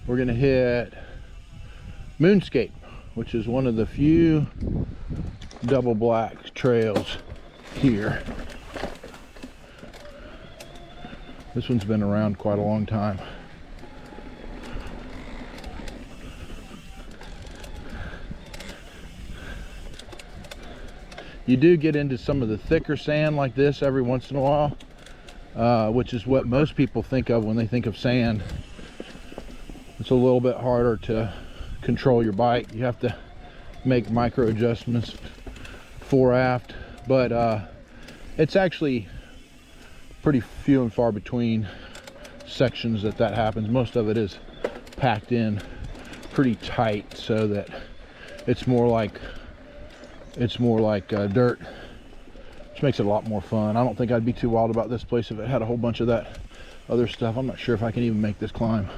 we're gonna hit Moonscape, which is one of the few double black trails here. This one's been around quite a long time. You do get into some of the thicker sand like this every once in a while, which is what most people think of when they think of sand. It's a little bit harder to control your bike. You have to make micro adjustments fore aft, but it's actually pretty few and far between sections that happens. Most of it is packed in pretty tight so that it's more like dirt, which makes it a lot more fun. I don't think I'd be too wild about this place if it had a whole bunch of that other stuff. I'm not sure if I can even make this climb.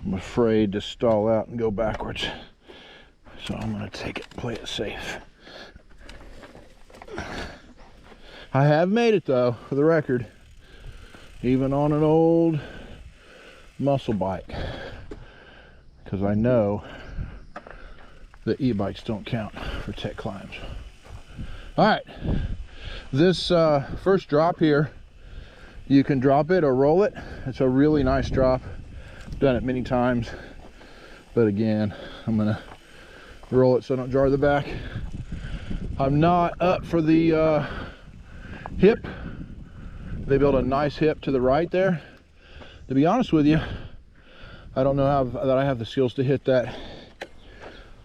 I'm afraid to stall out and go backwards, so I'm gonna take it, play it safe. I have made it though, for the record, even on an old muscle bike, because I know that e-bikes don't count for tech climbs. All right, this first drop here, you can drop it or roll it. It's a really nice drop. I've done it many times, but again, I'm gonna roll it so I don't jar the back. I'm not up for the hip. They built a nice hip to the right there. To be honest with you, I don't know that I have the skills to hit that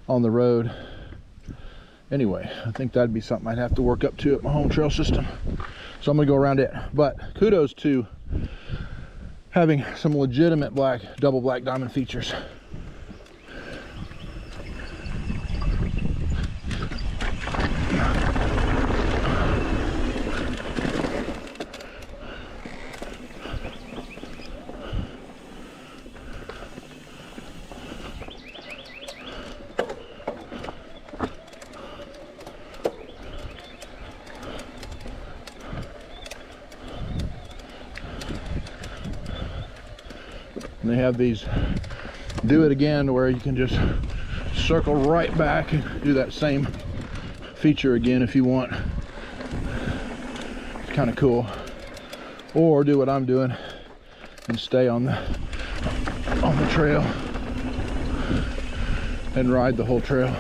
on the road. Anyway, I think that'd be something I'd have to work up to at my home trail system. So I'm gonna go around it. But kudos to having some legitimate double black diamond features. And they have these do it again where you can just circle right back and do that same feature again if you want. It's kind of cool. Or do what I'm doing and stay on the trail and ride the whole trail.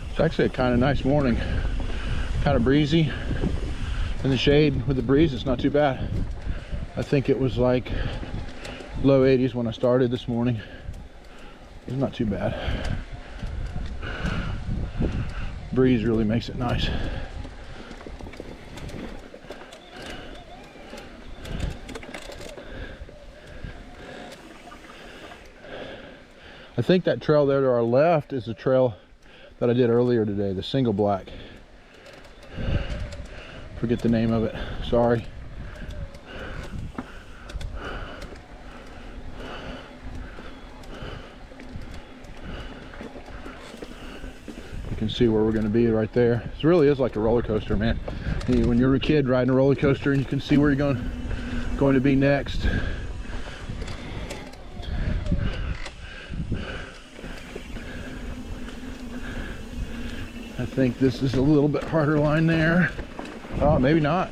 It's actually a kind of nice morning, kind of breezy. In the shade with the breeze, it's not too bad. I think it was like low 80s when I started this morning. It's not too bad. Breeze really makes it nice. I think that trail there to our left is the trail that I did earlier today, the single black. Forget the name of it, sorry. You can see where we're gonna be right there. This really is like a roller coaster, man. When you're a kid riding a roller coaster and you can see where you're going to be next. I think this is a little bit harder line there. Oh, maybe not.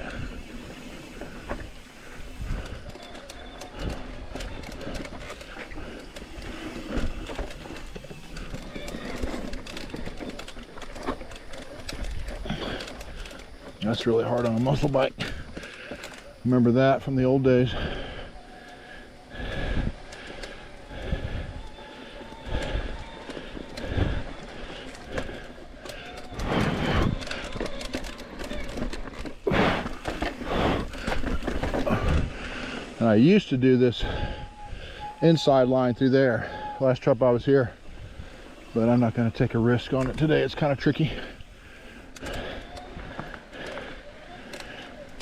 That's really hard on a muscle bike. Remember that from the old days. And I used to do this inside line through there last trip I was here, but I'm not going to take a risk on it today. It's kind of tricky.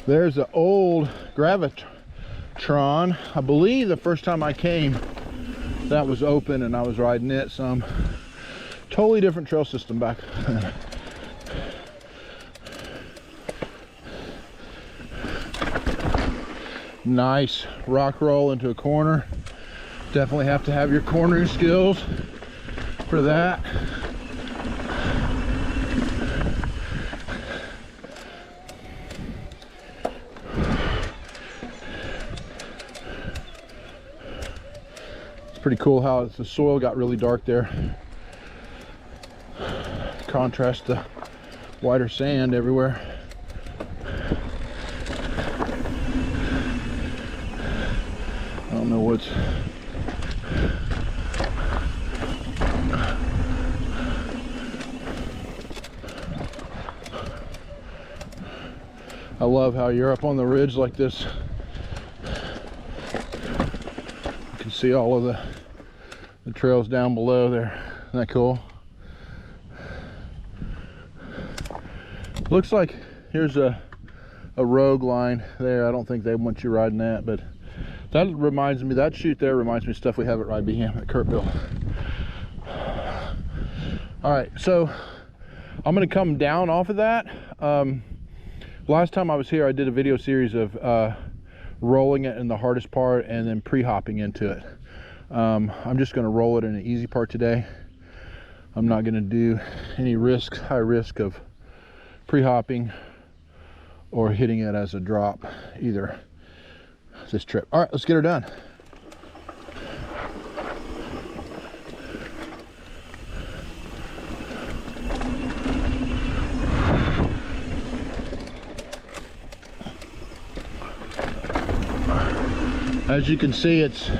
There's the old Gravitron. I believe the first time I came, that was open and I was riding it some. Totally different trail system back then. Nice rock roll into a corner. Definitely have to have your cornering skills for that. It's pretty cool how the soil got really dark there. Contrast to whiter sand everywhere. I don't know what's I love how you're up on the ridge like this. You can see all of the trails down below there. Isn't that cool? Looks like here's a rogue line there. I don't think they want you riding that, but that reminds me, that chute there reminds me of stuff we have at Ride Behan at Kirkville. All right, so I'm gonna come down off of that. Last time I was here, I did a video series of rolling it in the hardest part and then pre-hopping into it. I'm just gonna roll it in the easy part today. I'm not gonna do any high risk of pre-hopping or hitting it as a drop either this trip. All right, let's get her done. As you can see, it's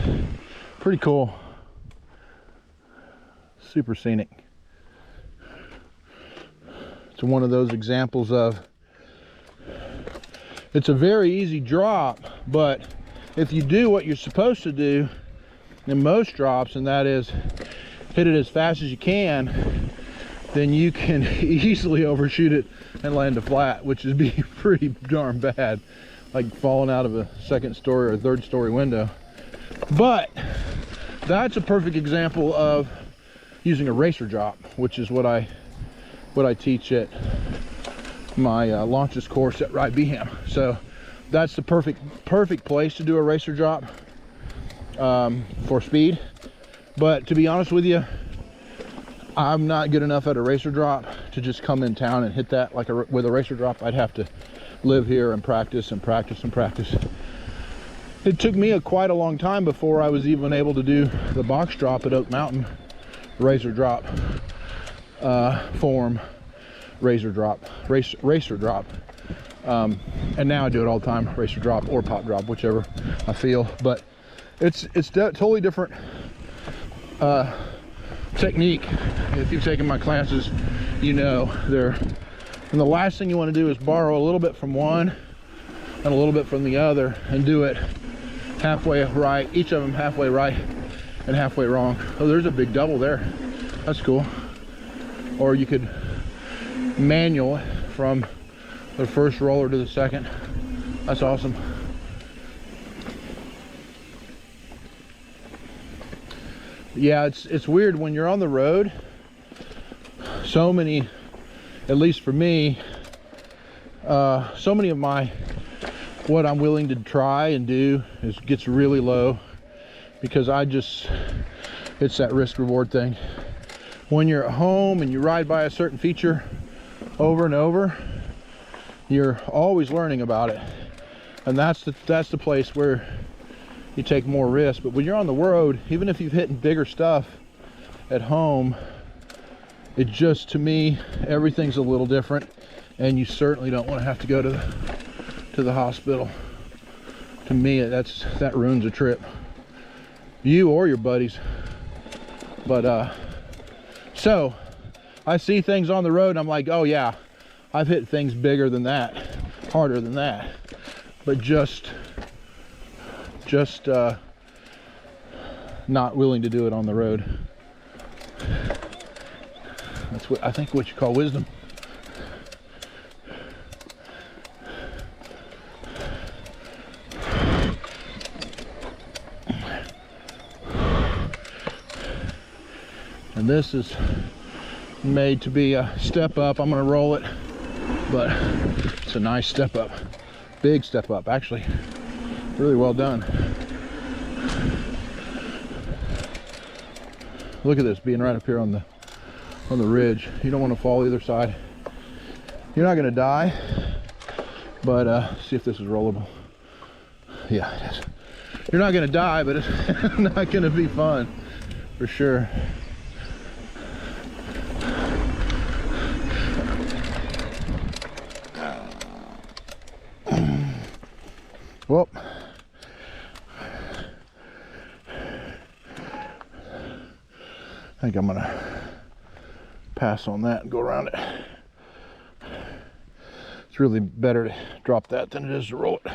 pretty cool. Super scenic. It's one of those examples of, it's a very easy drop, but if you do what you're supposed to do in most drops, and that is hit it as fast as you can, then you can easily overshoot it and land a flat, which is be pretty darn bad, like falling out of a second story or third story window. But that's a perfect example of using a racer drop, which is what I teach at my launches course at Ride Behan. So that's the perfect place to do a racer drop for speed. But to be honest with you, I'm not good enough at a racer drop to just come in town and hit that like with a racer drop. I'd have to live here and practice and practice and practice. It took me quite a long time before I was even able to do the box drop at Oak Mountain, racer drop form, racer drop. And now I do it all the time, racer drop or pop drop, whichever I feel. But it's totally different technique. If you've taken my classes, you know and the last thing you want to do is borrow a little bit from one and a little bit from the other and do it halfway right, each of them halfway right and halfway wrong. Oh, there's a big double there. That's cool. Or you could manual it from the first roller to the second. That's awesome. Yeah, it's weird when you're on the road. So many, at least for me, so many of what I'm willing to try and do gets really low because it's that risk reward thing. When you're at home and you ride by a certain feature over and over, you're always learning about it, and that's the place where you take more risk. But when you're on the road, even if you've hit bigger stuff at home, it just, to me, everything's a little different, and you certainly don't want to have to go to the hospital. To me, that ruins a trip, you or your buddies. But so I see things on the road and I'm like, oh yeah, I've hit things bigger than that, harder than that, but just just not willing to do it on the road. That's what I think what you call wisdom. And this is made to be a step up. I'm gonna roll it, but it's a nice step up, big step up, actually. Really well done. Look at this, being right up here on the ridge. You don't want to fall either side. You're not gonna die, but see if this is rollable. Yeah, it is. You're not gonna die, but it's not gonna be fun for sure. Well, I think I'm gonna pass on that and go around it. It's really better to drop that than it is to roll it.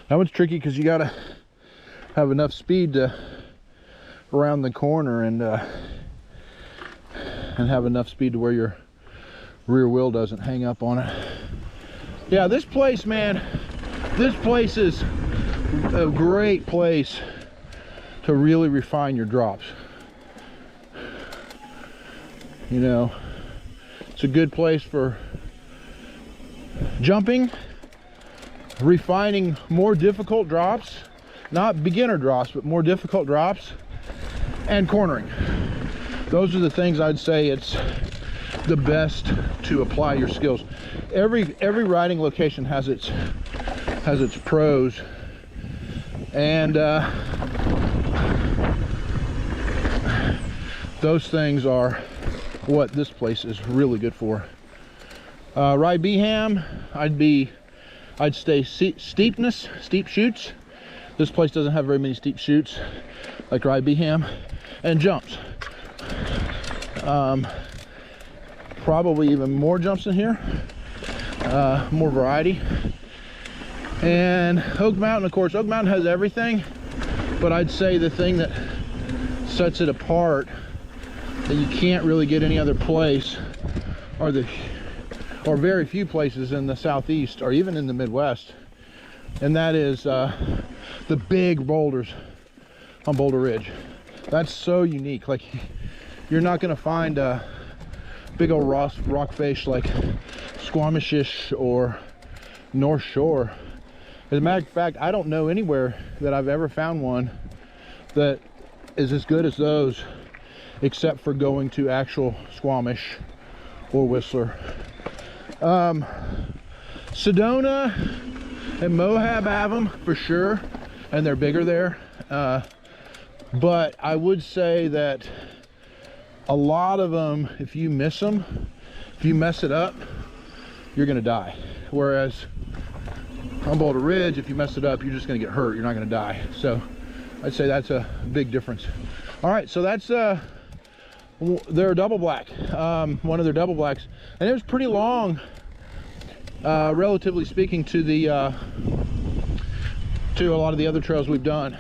That one's tricky because you gotta have enough speed to around the corner and have enough speed to where your rear wheel doesn't hang up on it. Yeah, this place, man, this place is a great place to really refine your drops. You know, it's a good place for jumping, refining more difficult drops, not beginner drops, but more difficult drops, and cornering. Those are the things I'd say it's the best to apply your skills. Every riding location has its pros, and those things are what this place is really good for. Ride Beeham, I'd stay steep chutes. This place doesn't have very many steep chutes like Ride Beeham, and jumps. Probably even more jumps in here, more variety. And Oak Mountain, of course, Oak Mountain has everything, but I'd say the thing that sets it apart that you can't really get any other place or very few places in the Southeast or even in the Midwest, and that is the big boulders on Boulder Ridge. That's so unique. Like, you're not going to find a big old rock face like Squamish or North Shore. As a matter of fact, I don't know anywhere that I've ever found one that is as good as those, except for going to actual Squamish or Whistler. Sedona and Moab have them for sure, and they're bigger there. But I would say that a lot of them, if you miss them, if you mess it up, you're gonna die. Whereas on Boulder Ridge, if you mess it up, you're just gonna get hurt, you're not gonna die. So I'd say that's a big difference. All right, so that's their double black, one of their double blacks, and it was pretty long, relatively speaking, to a lot of the other trails we've done.